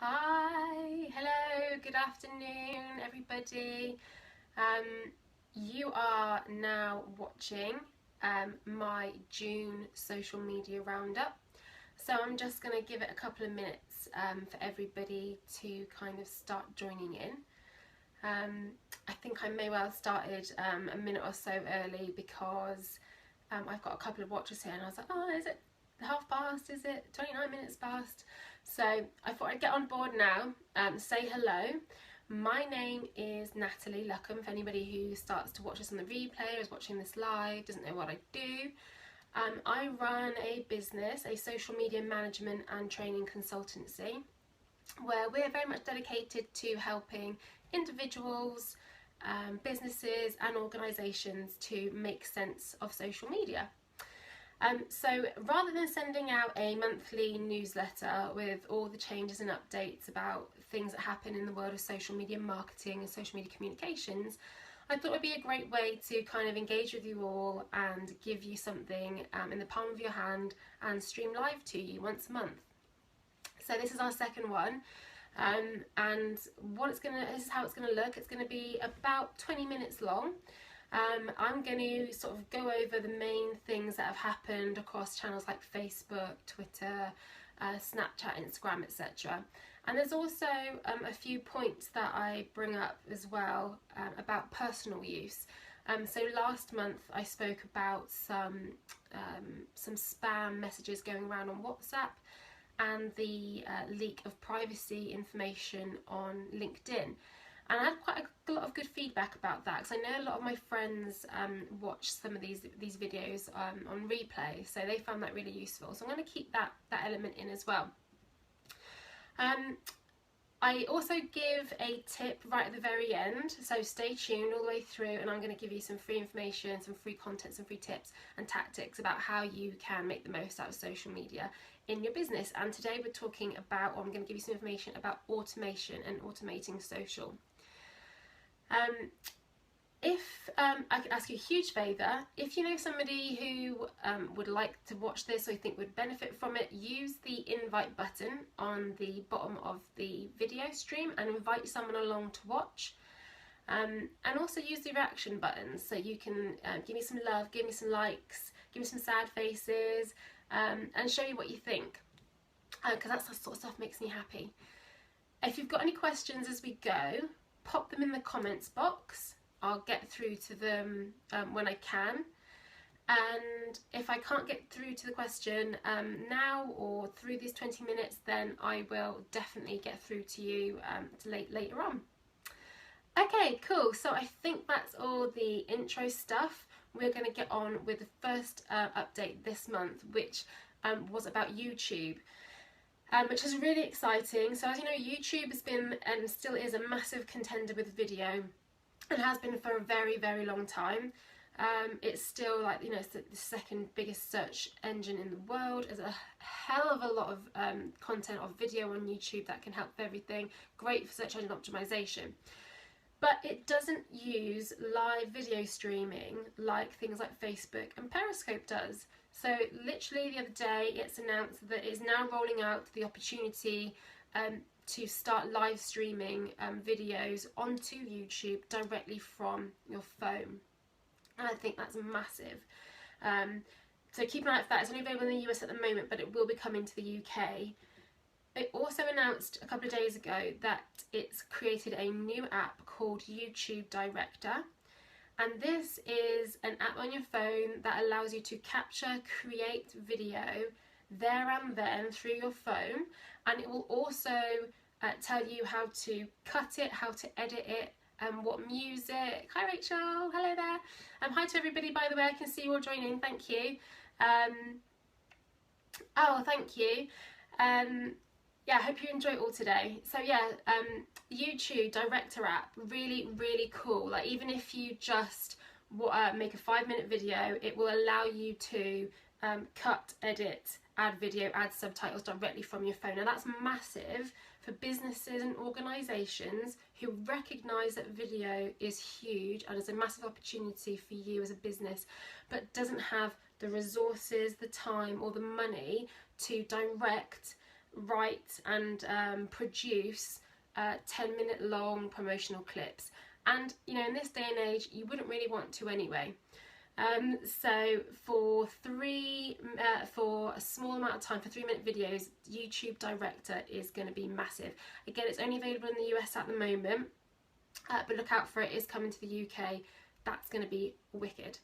Hi, hello, good afternoon everybody. You are now watching my June social media roundup. So I'm just going to give it a couple of minutes for everybody to kind of start joining in. I think I may well have started a minute or so early because I've got a couple of watchers here and I was like, oh, is it half past? Is it 29 minutes past? So I thought I'd get on board now, say hello. My name is Natalie Luckham. For anybody who starts to watch this on the replay or is watching this live, doesn't know what I do. I run a business, a social media management and training consultancy, where we're very much dedicated to helping individuals, businesses and organisations to make sense of social media. So rather than sending out a monthly newsletter with all the changes and updates about things that happen in the world of social media marketing and social media communications, I thought it would be a great way to kind of engage with you all and give you something in the palm of your hand and stream live to you once a month. So this is our second one, and this is how it's going to look. It's going to be about 20 minutes long. I'm going to sort of go over the main things that have happened across channels like Facebook, Twitter, Snapchat, Instagram, etc. And there's also a few points that I bring up as well about personal use. So last month I spoke about some spam messages going around on WhatsApp and the leak of privacy information on LinkedIn. And I had quite a lot of good feedback about that, because I know a lot of my friends watch some of these videos on replay, so they found that really useful. So I'm going to keep that element in as well. I also give a tip right at the very end, so stay tuned all the way through, and I'm going to give you some free information, some free content, some free tips and tactics about how you can make the most out of social media in your business. And today we're talking about, or I'm going to give you some information about automation and automating social. If I could ask you a huge favour, if you know somebody who would like to watch this or you think would benefit from it, use the invite button on the bottom of the video stream and invite someone along to watch. And also use the reaction buttons, so you can give me some love, give me some likes, give me some sad faces, and show you what you think, because that sort of stuff makes me happy. If you've got any questions as we go, pop them in the comments box. I'll get through to them when I can. And if I can't get through to the question now or through these 20 minutes, then I will definitely get through to you later on. Okay, cool. So I think that's all the intro stuff. We're going to get on with the first update this month, which was about YouTube. Which is really exciting. So as you know, YouTube has been and still is a massive contender with video, and has been for a very, very long time. It's still, like, you know, it's the second biggest search engine in the world. There's a hell of a lot of content of video on YouTube that can help with everything. Great for search engine optimization. But it doesn't use live video streaming like things like Facebook and Periscope does. So literally the other day it's announced that it's now rolling out the opportunity to start live streaming videos onto YouTube directly from your phone. And I think that's massive. So keep an eye out for that. It's only available in the US at the moment, but it will be coming to the UK. It also announced a couple of days ago that it's created a new app called YouTube Director. And this is an app on your phone that allows you to capture, create video there and then through your phone. And it will also tell you how to cut it, how to edit it, and what music. Hi Rachel, hello there. Hi to everybody, by the way, I can see you all joining, thank you. Oh, thank you. Yeah, I hope you enjoy it all today. So yeah, YouTube Director app, really, really cool. Like, even if you just make a 5-minute video, it will allow you to cut, edit, add video, add subtitles directly from your phone. Now that's massive for businesses and organisations who recognise that video is huge and is a massive opportunity for you as a business, but doesn't have the resources, the time or the money to direct write and produce 10-minute long promotional clips. And you know, in this day and age, you wouldn't really want to anyway. So for a small amount of time, for 3-minute videos, YouTube Director is going to be massive. Again, it's only available in the US at the moment, but look out for it. It's coming to the UK. That's going to be wicked.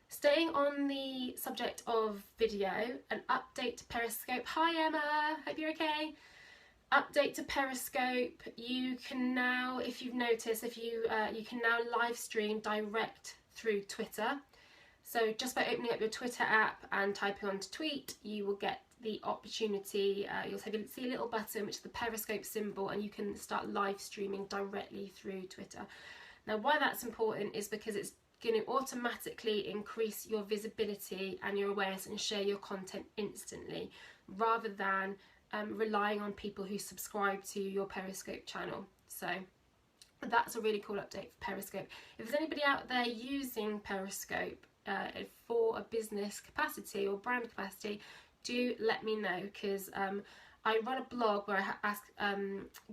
Staying on the subject of video, an update to Periscope. Hi Emma, hope you're okay. Update to Periscope. You can now, if you've noticed, you can now live stream direct through Twitter. So just by opening up your Twitter app and typing on to tweet, you will get the opportunity, you'll see a little button which is the Periscope symbol, and you can start live streaming directly through Twitter. Now why that's important is because it's going to automatically increase your visibility and your awareness and share your content instantly, rather than relying on people who subscribe to your Periscope channel. So that's a really cool update for Periscope. If there's anybody out there using Periscope for a business capacity or brand capacity, do let me know, because I run a blog where I ask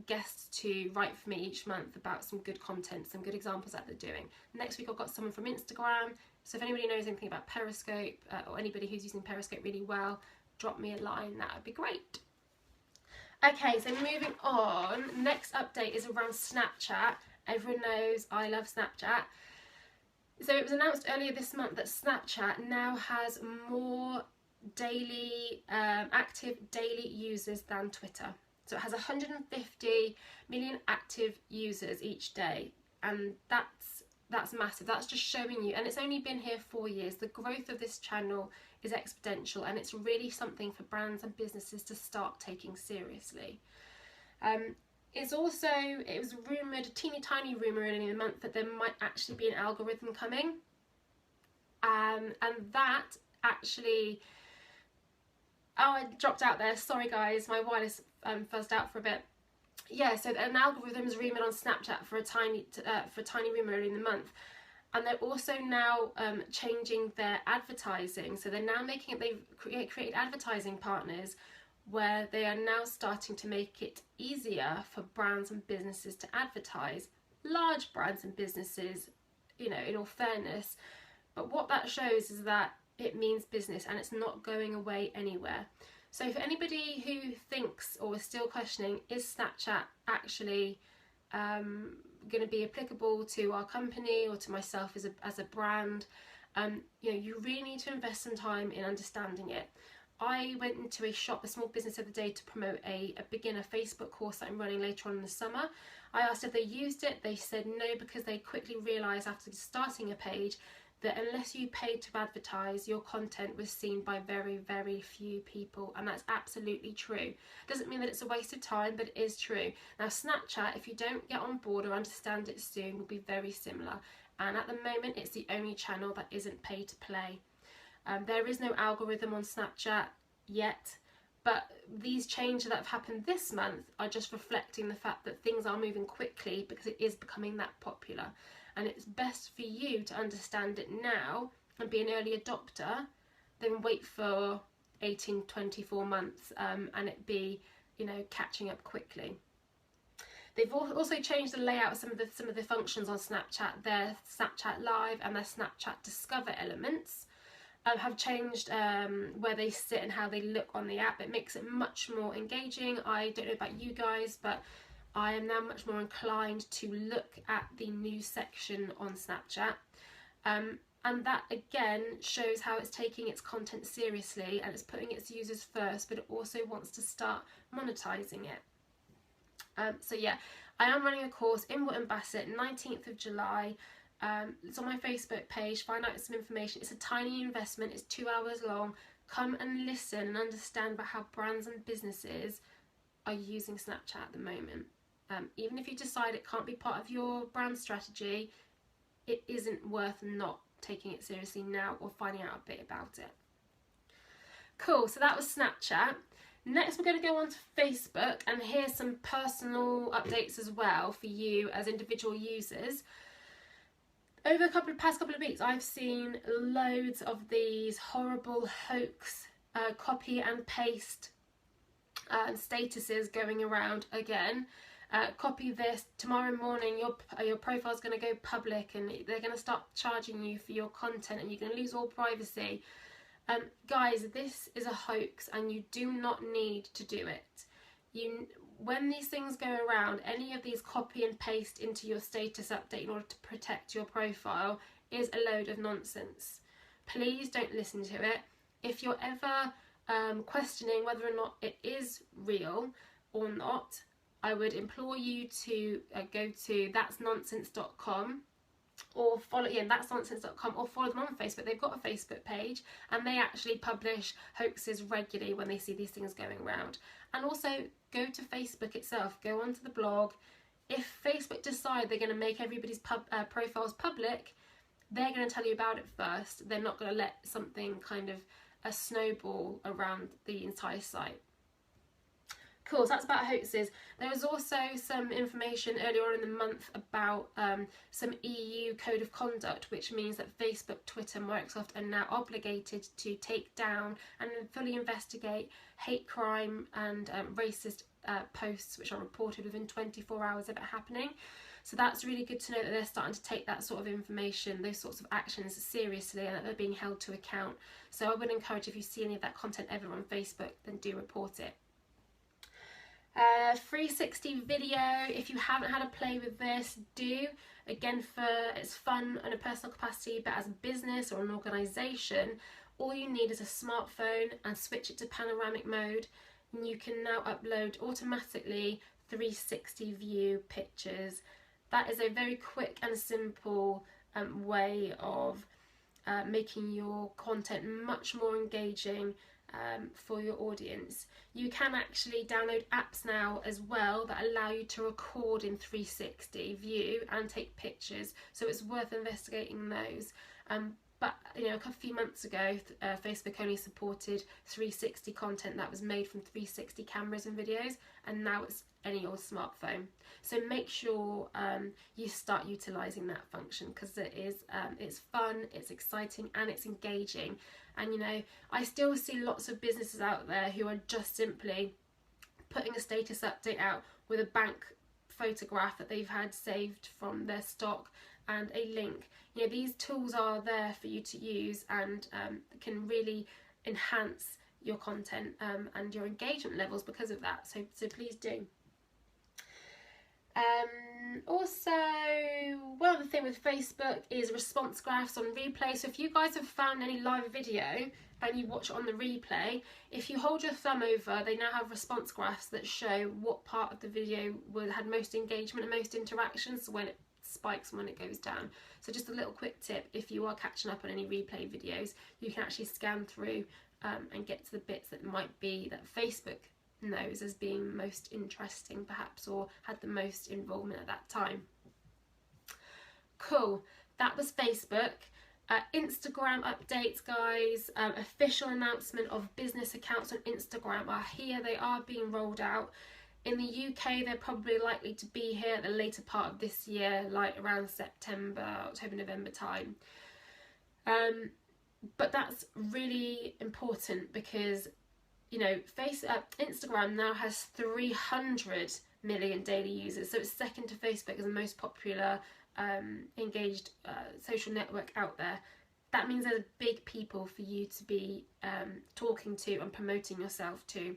guests to write for me each month about some good content, some good examples that they're doing. Next week I've got someone from Instagram, so if anybody knows anything about Periscope or anybody who's using Periscope really well, drop me a line, that would be great. Okay, so moving on, next update is around Snapchat. Everyone knows I love Snapchat. So it was announced earlier this month that Snapchat now has more daily active daily users than Twitter. So it has 150 million active users each day, and that's massive. That's just showing you, and it's only been here 4 years. The growth of this channel is exponential, and it's really something for brands and businesses to start taking seriously. It was rumoured, a teeny tiny rumour earlier in the month, that there might actually be an algorithm coming, and that actually, oh, I dropped out there, sorry guys, my wireless fuzzed out for a bit. Yeah, so an algorithm is rumoured on Snapchat for a tiny rumour earlier in the month. And they're also now changing their advertising. So they're now they've created advertising partners where they are now starting to make it easier for brands and businesses to advertise. Large brands and businesses, you know, in all fairness. But what that shows is that it means business, and it's not going away anywhere. So for anybody who thinks or is still questioning, is Snapchat actually going to be applicable to our company or to myself as a brand, you know, you really need to invest some time in understanding it. I went into a small business the other day to promote a beginner Facebook course that I'm running later on in the summer. I asked if they used it. They said no, because they quickly realised after starting a page that unless you paid to advertise, your content was seen by very, very few people, and that's absolutely true. Doesn't mean that it's a waste of time, but it is true. Now Snapchat, if you don't get on board or understand it soon, will be very similar, and at the moment it's the only channel that isn't pay to play. There is no algorithm on Snapchat yet, but these changes that have happened this month are just reflecting the fact that things are moving quickly, because it is becoming that popular. And it's best for you to understand it now and be an early adopter than wait for 18, 24 months and it be, you know, catching up quickly. They've also changed the layout of some of the functions on Snapchat. Their Snapchat Live and their Snapchat Discover elements have changed where they sit and how they look on the app. It makes it much more engaging. I don't know about you guys, but I am now much more inclined to look at the news section on Snapchat, and that again shows how it's taking its content seriously and it's putting its users first, but it also wants to start monetizing it. So yeah, I am running a course in Wootton Bassett, 19th of July. It's on my Facebook page. Find out some information. It's a tiny investment. It's 2 hours long. Come and listen and understand about how brands and businesses are using Snapchat at the moment. Even if you decide it can't be part of your brand strategy, it isn't worth not taking it seriously now or finding out a bit about it. Cool, so that was Snapchat. Next we're going to go on to Facebook, and here's some personal updates as well for you as individual users. Over the past couple of weeks, I've seen loads of these horrible hoax, copy and paste statuses going around again. Copy this, tomorrow morning your profile's going to go public and they're going to start charging you for your content and you're going to lose all privacy. Guys, this is a hoax and you do not need to do it. When these things go around, any of these copy and paste into your status update in order to protect your profile is a load of nonsense. Please don't listen to it. If you're ever questioning whether or not it is real or not, I would implore you to go to that'snonsense.com or follow that'snonsense.com or follow them on Facebook. They've got a Facebook page and they actually publish hoaxes regularly when they see these things going around. And also go to Facebook itself, go onto the blog. If Facebook decide they're going to make everybody's profiles public, they're going to tell you about it first. They're not going to let something kind of a snowball around the entire site. Cool, so that's about hoaxes. There was also some information earlier on in the month about some EU code of conduct, which means that Facebook, Twitter, Microsoft are now obligated to take down and fully investigate hate crime and racist posts which are reported within 24 hours of it happening. So that's really good to know that they're starting to take that sort of information, those sorts of actions seriously, and that they're being held to account. So I would encourage, if you see any of that content ever on Facebook, then do report it. 360 video, if you haven't had a play with this, do. Again, it's fun in a personal capacity, but as a business or an organisation, all you need is a smartphone and switch it to panoramic mode, and you can now upload automatically 360 view pictures. That is a very quick and simple way of making your content much more engaging for your audience. You can actually download apps now as well that allow you to record in 360 view and take pictures, so it's worth investigating those. But you know, a few months ago Facebook only supported 360 content that was made from 360 cameras and videos, and now it's any old smartphone. So make sure you start utilising that function, because it's fun, it's exciting and it's engaging. And you know, I still see lots of businesses out there who are just simply putting a status update out with a bank photograph that they've had saved from their stock and a link. You know, these tools are there for you to use and can really enhance your content and your engagement levels because of that. So please do. Also, one other thing with Facebook is response graphs on replay. So if you guys have found any live video and you watch it on the replay, if you hold your thumb over, they now have response graphs that show what part of the video had most engagement and most interactions, so when it spikes and when it goes down. So just a little quick tip, if you are catching up on any replay videos, you can actually scan through and get to the bits that might be that Facebook knows as being most interesting perhaps, or had the most involvement at that time. Cool, that was Facebook. Instagram updates, guys. Official announcement of business accounts on Instagram are here. They are being rolled out. In the UK, they're probably likely to be here at the later part of this year, like around September, October, November time. But that's really important because, you know, Instagram now has 300 million daily users, so it's second to Facebook as the most popular engaged social network out there. That means there's big people for you to be talking to and promoting yourself to.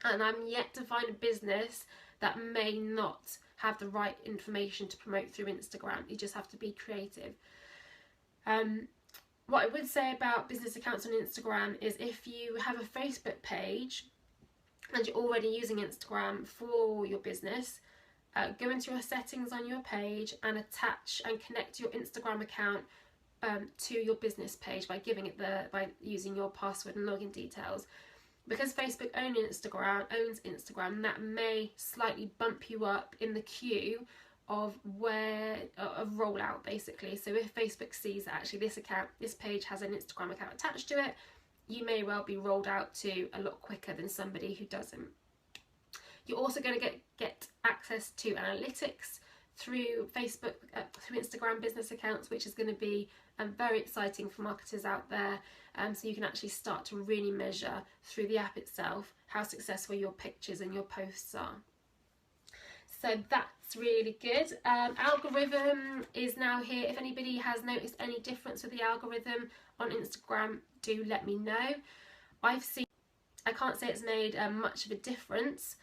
And I'm yet to find a business that may not have the right information to promote through Instagram. You just have to be creative. What I would say about business accounts on Instagram is, if you have a Facebook page and you're already using Instagram for your business, go into your settings on your page and attach and connect your Instagram account to your business page by by using your password and login details. Because Facebook owns Instagram, that may slightly bump you up in the queue of rollout, basically. So if Facebook sees that actually this page has an Instagram account attached to it, you may well be rolled out to a lot quicker than somebody who doesn't. You're also going to get access to analytics through Facebook, through Instagram business accounts, which is going to be very exciting for marketers out there. So you can actually start to really measure through the app itself how successful your pictures and your posts are. So that's really good. Algorithm is now here. If anybody has noticed any difference with the algorithm on Instagram, do let me know. I can't say it's made much of a difference.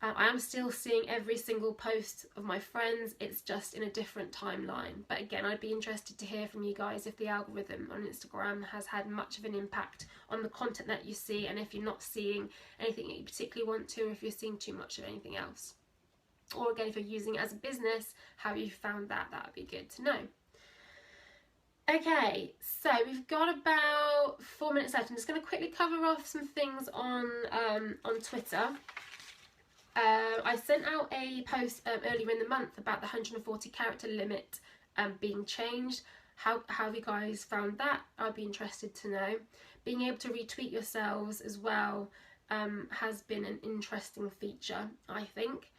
I am still seeing every single post of my friends, it's just in a different timeline. But again, I'd be interested to hear from you guys if the algorithm on Instagram has had much of an impact on the content that you see, and if you're not seeing anything that you particularly want to, or if you're seeing too much of anything else. Or again, if you're using it as a business, how you found that, that would be good to know. Okay, so we've got about 4 minutes left. I'm just going to quickly cover off some things on Twitter. I sent out a post earlier in the month about the 140 character limit being changed. How have you guys found that? I'd be interested to know. Being able to retweet yourselves as well has been an interesting feature, I think.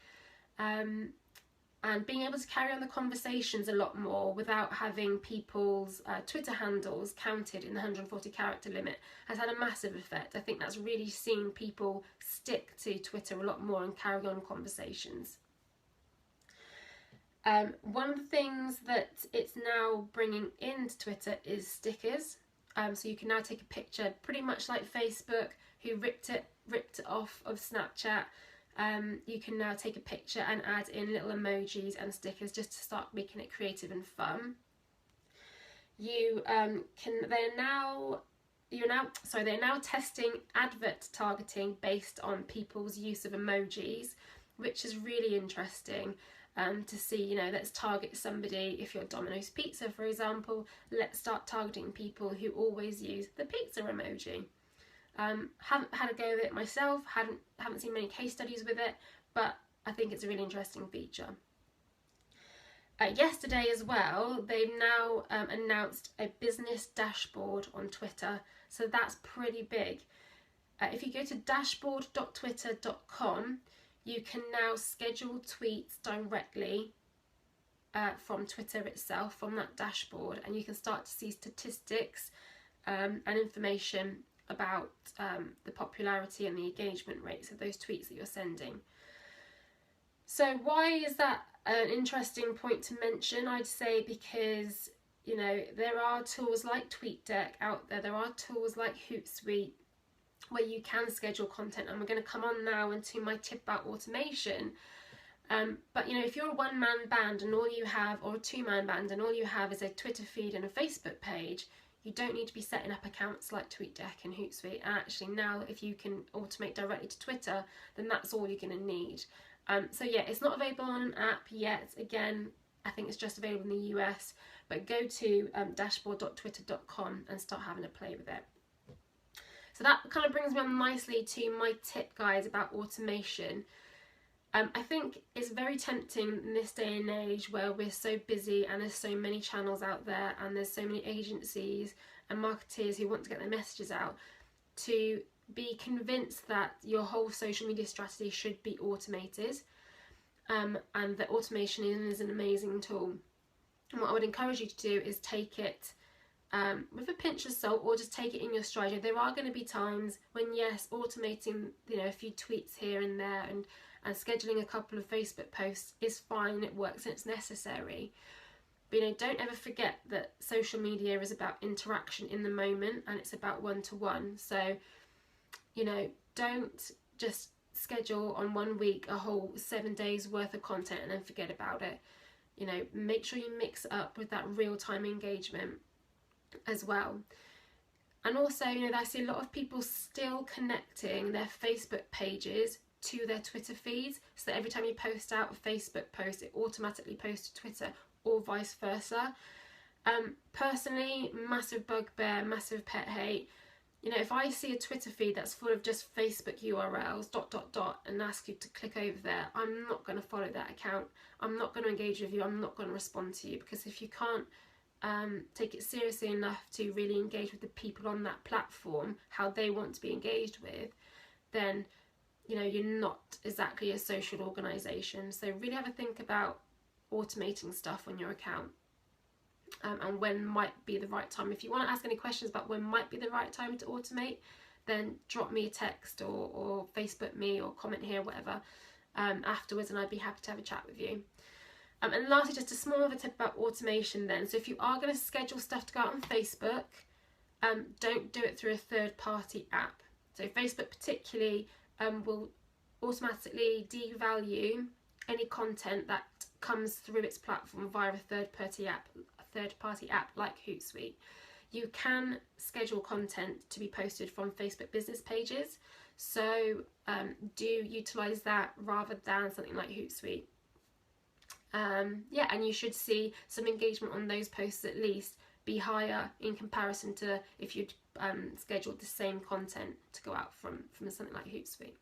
And being able to carry on the conversations a lot more without having people's Twitter handles counted in the 140 character limit has had a massive effect. I think that's really seen people stick to Twitter a lot more and carry on conversations. One of the things that it's now bringing into Twitter is stickers. So you can now take a picture pretty much like Facebook, who ripped it off of Snapchat. You can now take a picture and add in little emojis and stickers just to start making it creative and fun. They're now testing advert targeting based on people's use of emojis, which is really interesting to see. Let's target somebody. If you're Domino's Pizza, for example, let's start targeting people who always use the pizza emoji. Haven't had a go with it myself, haven't seen many case studies with it, but I think it's a really interesting feature. Yesterday as well, they've now announced a business dashboard on Twitter, so that's pretty big. If you go to dashboard.twitter.com, you can now schedule tweets directly from Twitter itself, from that dashboard, and you can start to see statistics and information about the popularity and the engagement rates of those tweets that you're sending. So why is that an interesting point to mention? I'd say because there are tools like TweetDeck out there are tools like Hootsuite where you can schedule content, and we're going to come on now into my tip about automation. But if you're a one-man band and all you have, or a two-man band and all you have is a Twitter feed and a Facebook page, you don't need to be setting up accounts like TweetDeck and Hootsuite. And actually now, if you can automate directly to Twitter, then that's all you're going to need. So yeah, it's not available on an app yet. Again, I think it's just available in the US, but go to dashboard.twitter.com and start having a play with it. So that kind of brings me on nicely to my tip, guys, about automation. I think it's very tempting in this day and age where we're so busy and there's so many channels out there and there's so many agencies and marketers who want to get their messages out, to be convinced that your whole social media strategy should be automated, and that automation is an amazing tool. And what I would encourage you to do is take it with a pinch of salt, or just take it in your stride. There are going to be times when, yes, automating a few tweets here and there and scheduling a couple of Facebook posts is fine, it works and it's necessary. But don't ever forget that social media is about interaction in the moment, and it's about one-to-one. So don't just schedule on 1 week a whole 7 days worth of content and then forget about it. Make sure you mix it up with that real-time engagement as well. And also, I see a lot of people still connecting their Facebook pages to their Twitter feeds, so that every time you post out a Facebook post, it automatically posts to Twitter, or vice versa. Personally, massive bugbear, massive pet hate. If I see a Twitter feed that's full of just Facebook URLs, ... and ask you to click over there, I'm not going to follow that account. I'm not going to engage with you. I'm not going to respond to you, because if you can't take it seriously enough to really engage with the people on that platform, how they want to be engaged with, then you're not exactly a social organisation. So really have a think about automating stuff on your account. And when might be the right time. If you want to ask any questions about when might be the right time to automate, then drop me a text or Facebook me or comment here, whatever, afterwards, and I'd be happy to have a chat with you. And lastly, just a small other tip about automation then. So if you are going to schedule stuff to go out on Facebook, don't do it through a third-party app. So Facebook particularly will automatically devalue any content that comes through its platform via a third-party app like Hootsuite. You can schedule content to be posted from Facebook business pages, so do utilise that rather than something like Hootsuite. Yeah, and you should see some engagement on those posts at least be higher in comparison to if you'd scheduled the same content to go out from something like Hootsuite.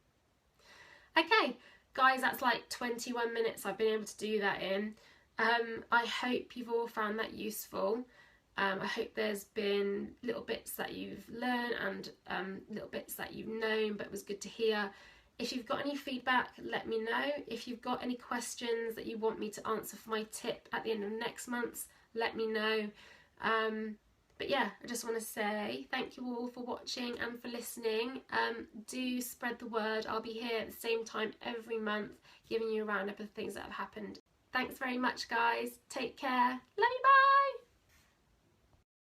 Okay, guys, that's like 21 minutes I've been able to do that in. I hope you've all found that useful. I hope there's been little bits that you've learned and little bits that you've known, but it was good to hear. If you've got any feedback, let me know. If you've got any questions that you want me to answer for my tip at the end of next month, let me know. But yeah, I just want to say thank you all for watching and for listening. Do spread the word. I'll be here at the same time every month giving you a roundup of things that have happened. Thanks very much, guys. Take care. Love you, bye.